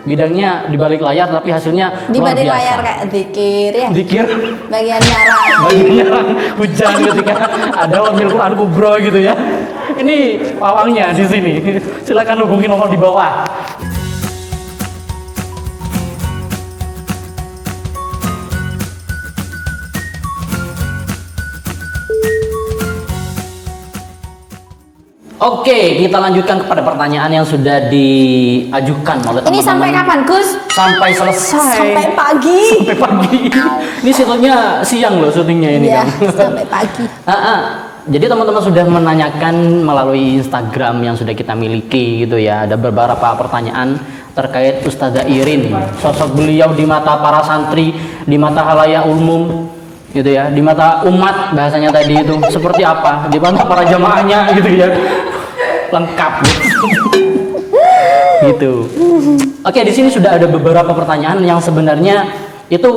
bidangnya di balik layar tapi hasilnya Di luar balik biasa. layar kayak zikir ya. Dikir Bagian nyarang. bagian nyerang hujan ketika ada wakil Quran kubro gitu ya. Ini pawangnya di sini. Silakan hubungi nomor di bawah. Oke, kita lanjutkan kepada pertanyaan yang sudah diajukan oleh teman-teman. Ini sampai kapan, Gus? Sampai selesai. Sampai pagi. Sampai pagi. Ini syutingnya siang loh, syutingnya ini Iya, kan. sampai pagi. Jadi teman-teman sudah menanyakan melalui Instagram yang sudah kita miliki gitu ya. Ada beberapa pertanyaan terkait Ustazah Irin, sosok beliau di mata para santri, di mata halayak umum gitu ya, di mata umat bahasanya tadi itu seperti apa, di mata para jamaahnya gitu ya, lengkap gitu. Oke, di sini sudah ada beberapa pertanyaan yang sebenarnya itu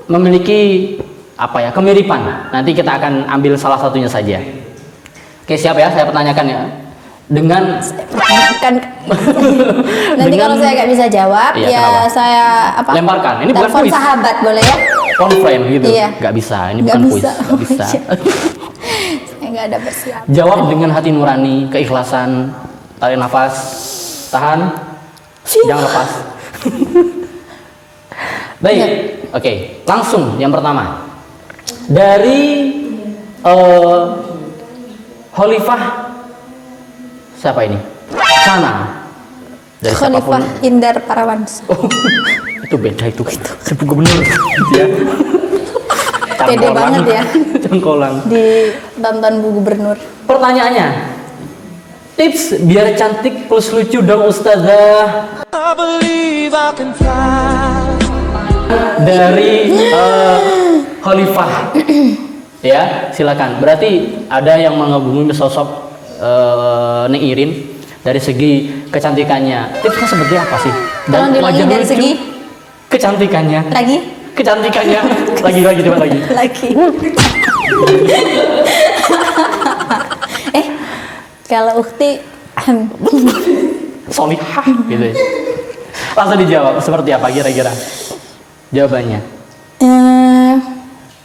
memiliki apa ya, kemiripan. Nanti kita akan ambil salah satunya saja. Oke, siap ya, saya pertanyakan ya. Dengan Kan nanti kalau saya nggak bisa jawab, Iya, ya kenapa? saya apa? Lemparkan. Ini bukan telepon kuis. sahabat boleh ya? Konframe gitu, Iya. nggak bisa. Ini Nggak bukan kuis, bisa. nggak bisa. Saya nggak ada persiapan. Jawab dengan hati nurani, keikhlasan, tarik nafas, tahan, jangan lepas. Baik, Iya. oke, langsung yang pertama dari Khalifah siapa ini? Sana dari Khalifah siapapun. Indar Parawansa. Oh, itu beda itu ibu gubernur gitu ya. Pede Cangkolang. banget ya. Cangkolang. Di tonton Bu Gubernur. Pertanyaannya, tips biar cantik plus lucu dong Ustazah. Dari Khalifah. Ya, silakan. Berarti ada yang mengagumi sosok Nek Irin dari segi kecantikannya. Tipsnya seperti apa sih? Tolong diulangi wajah dari lucu, segi kecantikannya. lagi Kecantikannya. lagi coba lagi. lagi. Kalau Ukti Solihah gitu ya. Langsung dijawab seperti apa kira-kira jawabannya?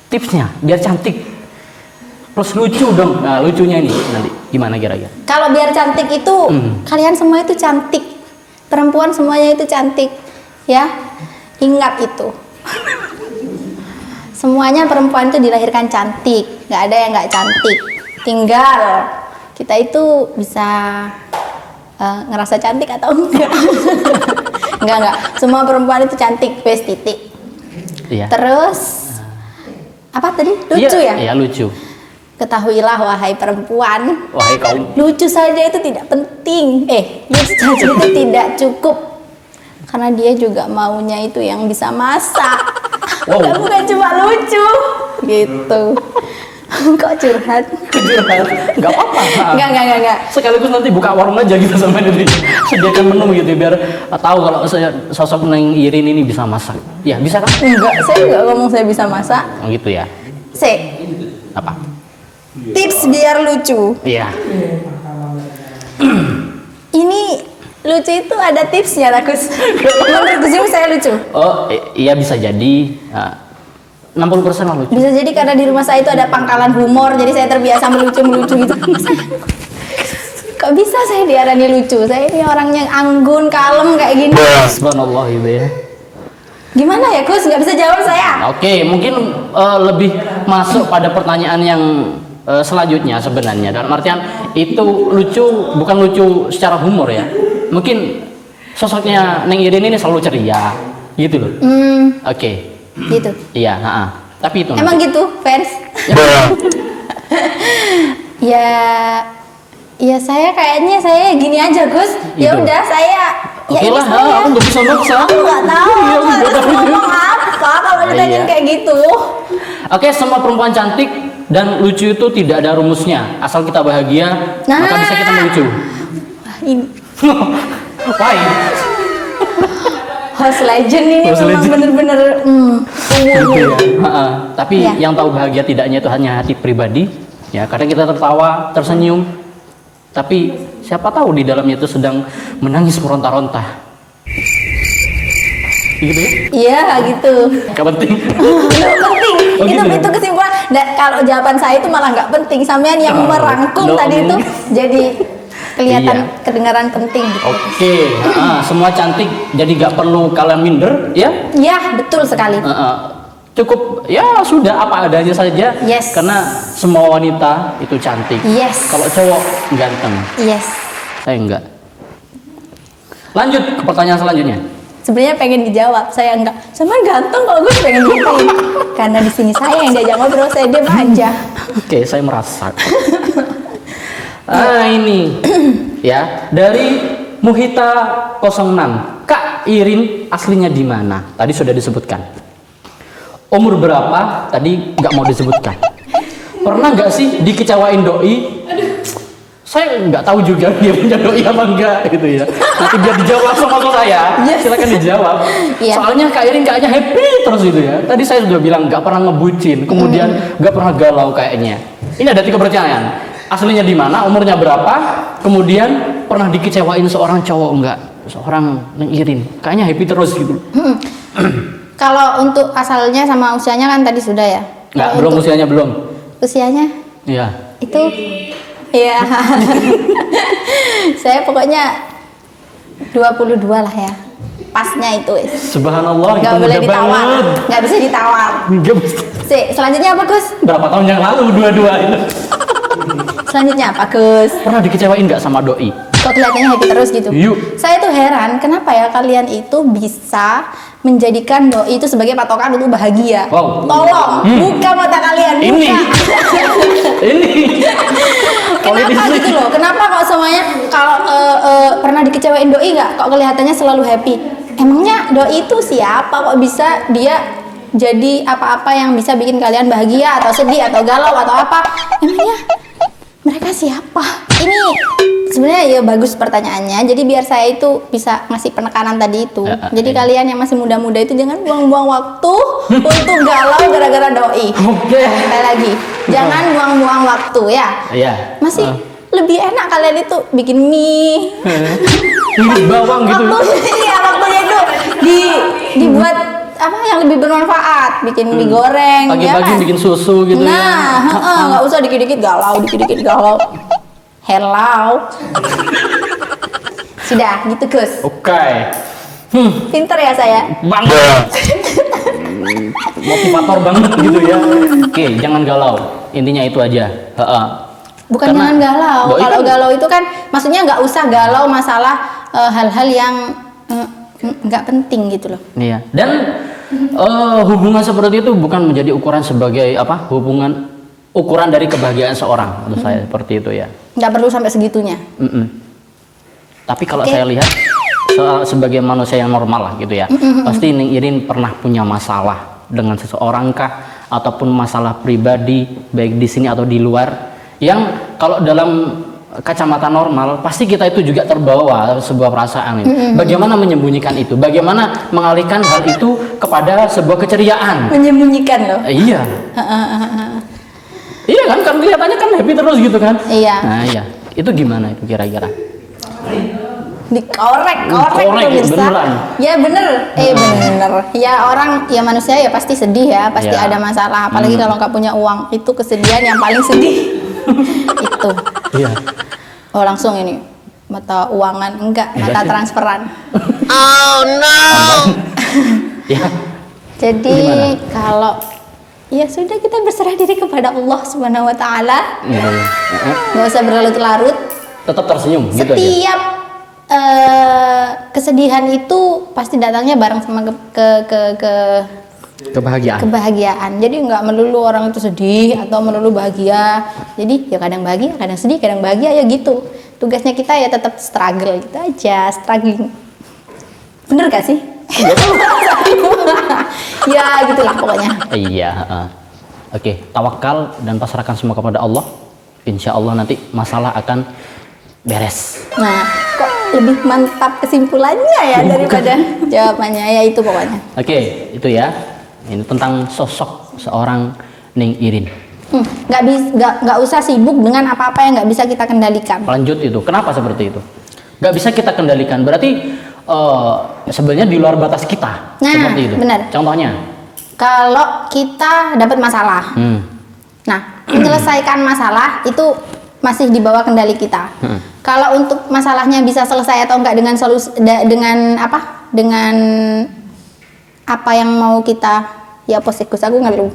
Tipsnya biar cantik plus lucu dong. Nah, lucunya ini nanti gimana kira-kira? kalau biar cantik itu kalian semua itu cantik, perempuan semuanya itu cantik ya, ingat itu. Semuanya perempuan itu dilahirkan cantik, nggak ada yang nggak cantik, tinggal kita itu bisa ngerasa cantik atau enggak. enggak, semua perempuan itu cantik, best titik. Iya. Terus apa tadi, lucu ya? Iya, lucu. Ketahuilah wahai perempuan, Wahai kaum. lucu saja itu tidak penting. Lucu saja itu tidak cukup. Karena dia juga maunya itu yang bisa masak. Wow. Bukan cuma lucu. Gitu. Kok curhat? Curhat. Nggak apa-apa. Enggak. Sekaligus nanti buka warung aja kita sama ini. Sediakan menu gitu biar tahu kalau saya sosok Neng Irin ini bisa masak. Ya, bisa kan? Enggak, saya enggak ngomong saya bisa masak. Oh, gitu ya. Apa? Tips biar lucu. Iya. Ini lucu itu ada tipsnya, Rakus. Menurut Gus saya lucu. Oh, iya bisa jadi 60% lah lucu. Bisa jadi karena di rumah saya itu ada pangkalan humor, jadi saya terbiasa melucu gitu. Kok bisa saya diarani lucu? Saya ini orang yang anggun, kalem kayak gini. Subhanallah gitu ya. Gimana ya, Gus? Nggak bisa jawab saya. Oke, mungkin lebih masuk pada pertanyaan yang selanjutnya sebenarnya. Dalam artian itu lucu, bukan lucu secara humor ya. Mungkin sosoknya Neng Irin ini selalu ceria, gitu loh. Oke. Gitu. Iya, tapi itu Emang nanti. gitu, fans? Ya saya kayaknya saya gini aja, Gus. Ya Gitu. udah saya. Ya Oke ini lah, saya. aku nggak bisa maksa. Aku nggak tahu Iya, aku nggak harus tahu. ngomong apa kalau ditanyain Iya. kayak gitu. Oke, semua perempuan cantik dan lucu itu tidak ada rumusnya. Asal kita bahagia, maka bisa kita melucu. Wah, ini Why? host legend ini Host memang legend. bener-bener Gitu ya. Tapi Iya. yang tahu bahagia tidaknya itu hanya hati pribadi. Ya, kadang kita tertawa, tersenyum. Tapi siapa tahu di dalamnya itu sedang menangis meronta-ronta. Gitu ya? Iya gitu. Gak penting. Loh, penting. Oh, gitu ya? Itu kesimpulan. Nah, kalau jawaban saya itu malah nggak penting. Sampean yang merangkum loh, tadi itu jadi kelihatan Iya. kedengaran penting gitu. Oke, semua cantik, jadi gak perlu kalian minder, ya? Iya, betul sekali. Cukup, ya sudah apa adanya saja. Yes. Karena semua wanita itu cantik. Yes. Kalau cowok ganteng, Yes. saya enggak. Lanjut ke pertanyaan selanjutnya. Sebenarnya pengen dijawab, saya enggak. Sama ganteng kalau gue pengen digituin. Karena di sini saya yang diajak ngobrol, saya diam aja. Oke, saya merasa. Ini ya dari Muhita 06. Kak Irin aslinya di mana? Tadi sudah disebutkan. Umur berapa? Tadi nggak mau disebutkan. Pernah nggak sih dikecewain doi? Saya nggak tahu juga dia punya doi apa enggak gitu ya. Nanti biar dijawab sama saya. Yes. Silakan dijawab. Iya. Soalnya Kak Irin kayaknya happy terus gitu ya. Tadi saya sudah bilang nggak pernah ngebucin, kemudian nggak pernah galau kayaknya. Ini ada 3 pertanyaan. Aslinya di mana? Umurnya berapa? Kemudian pernah dikecewain seorang cowok enggak? Seorang Neng Irin. Kayaknya happy terus gitu. Kalau untuk asalnya sama usianya kan tadi sudah ya. Enggak, Kalau belum untuk usianya belum. usianya Iya. itu ya. Saya pokoknya 22 lah ya. Pasnya itu wis. Subhanallah, Nggak itu boleh mudah ditawar. banget. Nggak bisa ditawar. Nggak bisa. Selanjutnya apa Gus? Berapa tahun yang lalu dua-dua itu? Selanjutnya apa Gus? Pernah dikecewain nggak sama doi? Kok kelihatannya happy terus gitu? Yuk. Saya tuh heran kenapa ya kalian itu bisa menjadikan doi itu sebagai patokan untuk bahagia. Wow. Tolong, buka mata kalian. Ini. Buka. Ini. Kenapa gitu loh? Kenapa kok semuanya kalau pernah dikecewain doi nggak? Kok kelihatannya selalu happy? Emangnya doi itu siapa? Kok bisa dia jadi apa-apa yang bisa bikin kalian bahagia atau sedih atau galau atau apa? Emangnya mereka siapa? Ini sebenarnya ya bagus pertanyaannya. Jadi biar saya itu bisa ngasih penekanan tadi itu. Jadi kalian yang masih muda-muda itu jangan buang-buang waktu untuk galau gara-gara doi. Oke. Sekali lagi, jangan buang-buang waktu ya. Iya. Masih lebih enak kalian itu bikin mie. Iris bawang gitu. Waktunya itu dibuat apa yang lebih bermanfaat, bikin mie goreng ya Pagi-pagi kan? bikin susu gitu Nah, nggak usah dikit-dikit galau, dikit-dikit galau. Hello. Sudah, gitu Gus. Oke. Pinter ya saya. Banget. Motivator banget gitu ya. Oke, jangan galau. Intinya itu aja. Bukan Karena jangan galau. doi Kalau kan- galau itu kan maksudnya nggak usah galau masalah hal-hal yang nggak penting gitu loh. Iya. Dan hubungan seperti itu bukan menjadi ukuran sebagai apa? Ukuran dari kebahagiaan seorang. Menurut saya seperti itu ya. Nggak perlu sampai segitunya. Tapi kalau Oke. saya lihat sebagai manusia yang normal lah gitu ya, pasti Neng Irin pernah punya masalah dengan seseorang kah, ataupun masalah pribadi baik di sini atau di luar, yang kalau dalam kacamata normal pasti kita itu juga terbawa sebuah perasaan ini. Bagaimana menyembunyikan itu? Bagaimana mengalihkan hal itu kepada sebuah keceriaan? Menyembunyikan loh. Iya. Iya kan kelihatannya kan happy terus gitu kan? Iya. Nah iya. Itu gimana itu kira-kira? Dikorek Korek, pemirsa. beneran. Ya bener, bener. Ya orang, ya manusia ya pasti sedih ya, pasti Ya. ada masalah. Apalagi kalau nggak punya uang, itu kesedihan yang paling sedih. Itu. Iya. Oh langsung ini mata uangan enggak, mata sih. transferan. Ya. Jadi Gimana? kalau ya sudah kita berserah diri kepada Allah Subhanahu Wa Taala, Iya. nggak usah berlarut-larut. Tetap tersenyum gitu aja. Setiap kesedihan itu pasti datangnya bareng sama Kebahagiaan. kebahagiaan. Jadi nggak melulu orang itu sedih atau melulu bahagia. Jadi ya kadang bahagia, kadang sedih, kadang bahagia ya gitu. Tugasnya kita ya tetap struggle gitu aja, struggling. Bener gak sih? Ya gitulah pokoknya. Iya. Oke, tawakal dan pasrahkan semua kepada Allah. Insya Allah nanti masalah akan beres. Nah, kok lebih mantap kesimpulannya ya daripada jawabannya, ya itu pokoknya. Oke, itu ya. Ini tentang sosok seorang Neng Irin. Nggak usah sibuk dengan apa-apa yang nggak bisa kita kendalikan. Lanjut itu. Kenapa seperti itu? Gak bisa kita kendalikan. Berarti sebenarnya di luar batas kita. Nah, Seperti itu. benar. Contohnya. Kalau kita dapat masalah, nah menyelesaikan masalah itu masih di bawah kendali kita. Kalau untuk masalahnya bisa selesai atau enggak dengan solusi dengan apa yang mau kita, ya posikus aku ngeluh.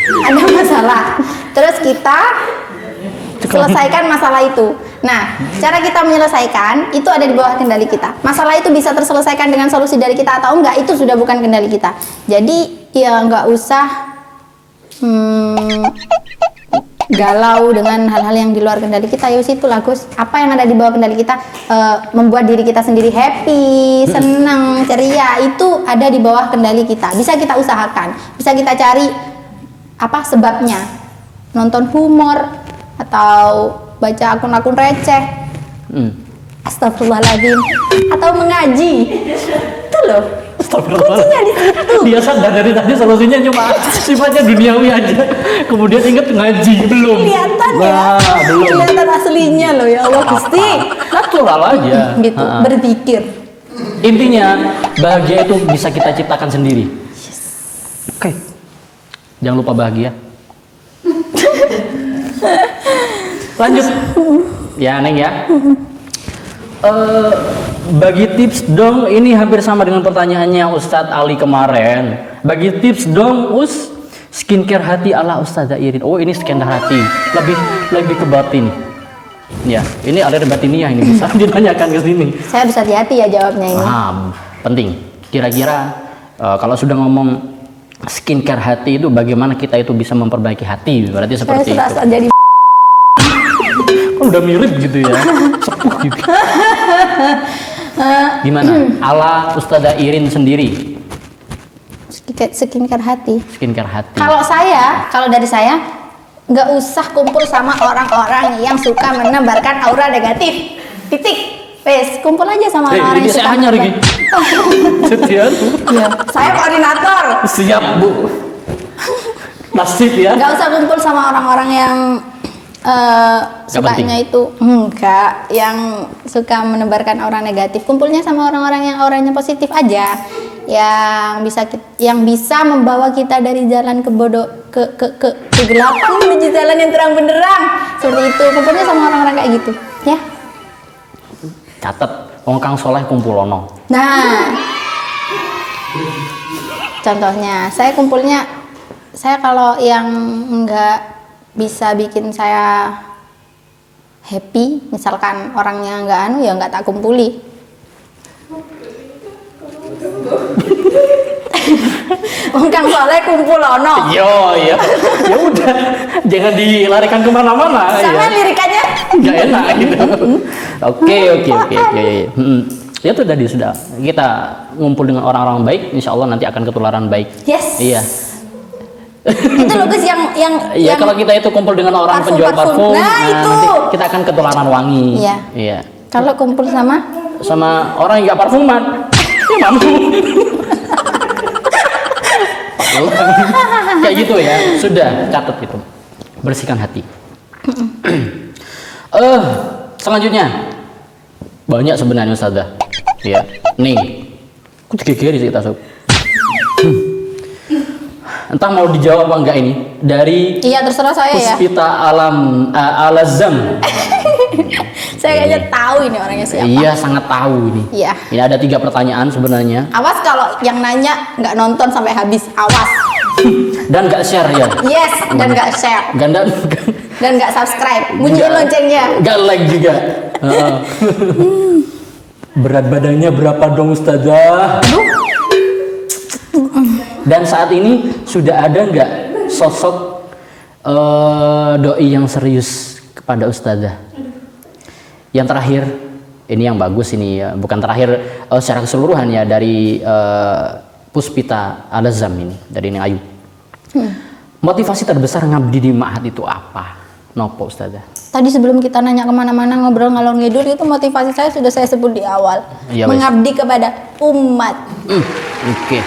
Ada masalah, terus kita selesaikan masalah itu. Nah, cara kita menyelesaikan itu ada di bawah kendali kita. Masalah itu bisa terselesaikan dengan solusi dari kita atau enggak, itu sudah bukan kendali kita. Jadi ya nggak usah galau dengan hal-hal yang di luar kendali kita. Ya itulah Gus, apa yang ada di bawah kendali kita, membuat diri kita sendiri happy, senang, ceria, itu ada di bawah kendali kita. Bisa kita usahakan, bisa kita cari apa sebabnya, nonton humor atau baca akun-akun receh, astagfirullahaladzim, atau mengaji. Itu loh kuncinya di situ. Dia sadar dari tadi solusinya cuma sifatnya duniawi aja, kemudian inget ngaji belum. Kelihatan ya, belum. kelihatan aslinya loh, ya Allah Gusti. Natural aja. Gitu, berpikir. Intinya bahagia itu bisa kita ciptakan sendiri. Oke. Jangan lupa bahagia. Lanjut. Ya, Neng ya. Bagi tips dong, ini hampir sama dengan pertanyaannya Ustadz Ali kemarin. Bagi tips dong, skincare hati ala Ustazah Irin. Oh, ini skincare hati, lebih ke batin. Ya, ini alir batiniah, ini bisa ditanyakan ke sini. Saya bisa hati-hati ya jawabnya ini. Penting. Kira-kira kalau sudah ngomong skincare hati itu, bagaimana kita itu bisa memperbaiki hati? Berarti seperti saya itu. jadi Udah mirip gitu ya, sepuh gitu. Gimana? Ala Ustazah Irin sendiri. skincare hati. Skincare hati. Kalau dari saya, nggak usah kumpul sama orang-orang yang suka menebarkan aura negatif. Titik. Wes, kumpul aja sama orang-orang yang suka. Hanya Rigi. Setia tuh. Ya, saya koordinator. Siap Bu. Nasib ya. Nggak usah kumpul sama orang-orang yang sukanya itu yang suka menebarkan aura negatif. Kumpulnya sama orang-orang yang auranya positif aja, yang bisa membawa kita dari jalan kegelapan menuju jalan yang terang benderang. Seperti itu. Kumpulnya sama orang-orang kayak gitu, ya. Catet, wong kang soleh kumpulono. Nah, contohnya saya kalau yang enggak bisa bikin saya happy, misalkan orangnya nggak ya nggak tak kumpuli. Wong kang soleh kumpulono. Yo, ya udah, jangan dilarikan kemana-mana. Sama ya. lirikannya Nggak enak gitu. Oke. Ya tuh tadi sudah kita ngumpul dengan orang-orang baik, insya Allah nanti akan ketularan baik. Yes. Iya. Itu loh Gus yang Iya, kalau kita itu kumpul dengan orang penjual parfum, nah itu nanti kita akan ketularan wangi. Iya. Kalau kumpul sama orang yang nggak parfuman, ya mampu. Kayak gitu ya, sudah catat itu. Bersihkan hati. Selanjutnya banyak sebenarnya Ustazah. Ya, nih, aku digigiri sih kita sob. Entah mau dijawab apa enggak ini dari terserah saya ya. Puspita Alazam. Saya kayaknya tahu ini orangnya siapa. Iya, sangat tahu ini. Iya. Ini ada 3 pertanyaan sebenarnya. Awas kalau yang nanya nggak nonton sampai habis, awas. Dan nggak share ya. Yes, dan nggak share. Dan nggak subscribe. Bunyiin loncengnya. Nggak like juga. Berat badannya berapa dong Ustazah? Dan saat ini sudah ada nggak sosok doi yang serius kepada Ustazah? Yang terakhir, ini yang bagus ini ya, bukan terakhir secara keseluruhan ya, dari Puspita Alazam ini, dari Neng Ayu. Motivasi terbesar ngabdi di Ma'had itu apa? Nopo Ustazah? Tadi sebelum kita nanya kemana-mana ngobrol ngalor ngidul, itu motivasi saya sudah saya sebut di awal. Iya, mengabdi kepada umat. Oke.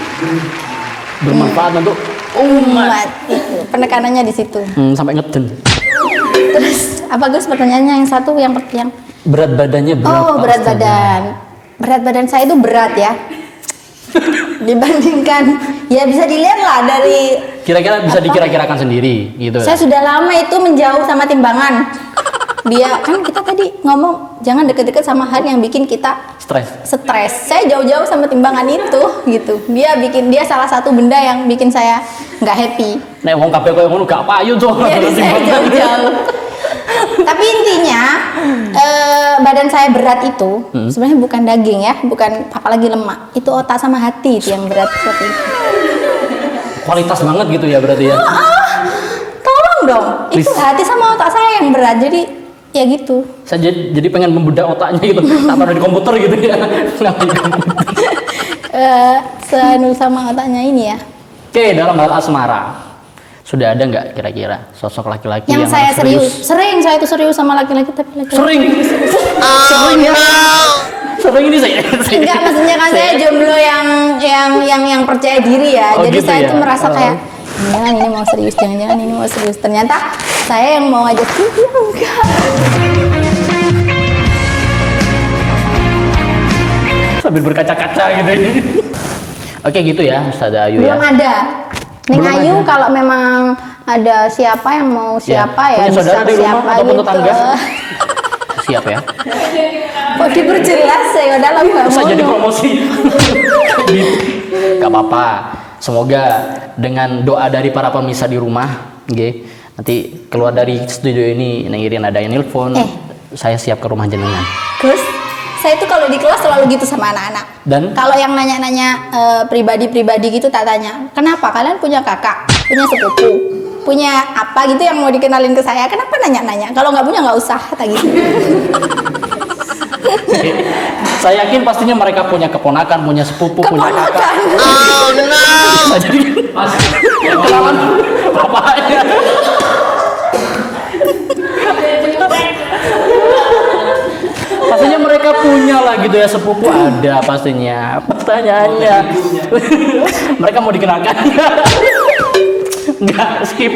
Bermanfaat untuk umat. Itu penekanannya di situ. Sampai ngeden. Terus apa Gus pertanyaannya yang satu yang Berat badannya berapa? berat Ustazah? badan. Berat badan saya itu berat ya. Dibandingkan, ya bisa dilihat lah dari Kira-kira bisa dikira-kirakan sendiri gitu. saya sudah lama itu menjauh sama timbangan. Dia kan kita tadi ngomong jangan deket-deket sama hal yang bikin kita Stres. stres. Saya jauh-jauh sama timbangan itu gitu. Dia salah satu benda yang bikin saya nggak happy. Nek wong kabeh koyo ngono gak payu tuh. Jadi saya jauh-jauh. Tapi intinya badan saya berat itu sebenarnya bukan daging ya, bukan apalagi lemak. Itu otak sama hati itu yang berat seperti itu. Kualitas banget gitu ya berarti ya. Tolong dong. Itu Please. hati sama otak saya yang berat. Jadi ya gitu. Saya jadi pengen membedah otaknya gitu. Tak taruh di komputer gitu ya. Nggak di komputer. Senu sama otaknya ini ya. Oke, dalam hal asmara sudah ada nggak kira-kira sosok laki-laki Yang yang saya serius? sering saya itu serius sama laki-laki tapi laki-laki. Sering. Sering ya. Sering ini saya. Enggak, maksudnya kan saya jomblo yang percaya diri ya. Oh, Jadi gitu saya ya? itu merasa kayak jangan ini mau serius, jangan ini mau serius. Ternyata saya yang mau ngajak dia enggak. Sambil berkaca-kaca gitu. Oke gitu ya Ustazah Ayu ya. Belum ada. Neng Belum Ayu ada. kalau memang ada siapa yang mau siapa ya, Punya saudara di rumah siapa ataupun gitu. tetangga. Siap ya. Kok diperjelas ya dalam Bisa jadi ngomong. promosi. Gak apa-apa. Semoga dengan doa dari para pemirsa di rumah, nggih, nanti keluar dari studio ini Neng Irin ada yang nelpon, saya siap ke rumah jenengan. Gus, saya itu kalau di kelas selalu gitu sama anak-anak. Dan Kalau yang nanya-nanya pribadi-pribadi gitu tak tanya, kenapa kalian punya kakak, punya sepupu, punya apa gitu yang mau dikenalin ke saya? Kenapa nanya-nanya? Kalau nggak punya nggak usah, kata gitu. saya yakin pastinya mereka punya keponakan, punya sepupu, punya kakak. Keponakan. Oh no. Bisa jadi kenalan bapaknya. Pastinya mereka punya lah gitu ya, sepupu ada pastinya. Pertanyaannya, mereka mau dikenalkan? Enggak, skip.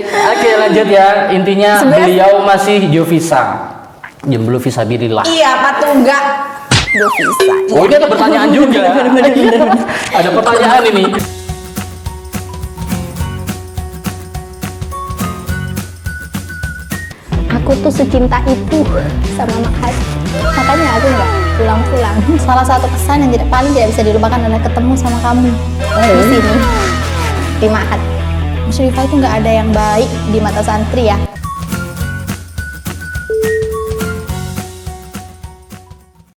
Oke lanjut ya, intinya beliau masih Jovisa, jomblo visabilillah. Iya, apa tuh enggak? Duh, bisa. Oh ini ada pertanyaan juga. Ada pertanyaan ini. Aku tuh secinta itu sama Mahat. Makanya aku nggak pulang-pulang. Salah satu kesan yang paling tidak bisa dilupakan adalah ketemu sama kamu di sini, di Mahat. Musyrifah itu nggak ada yang baik di mata santri ya.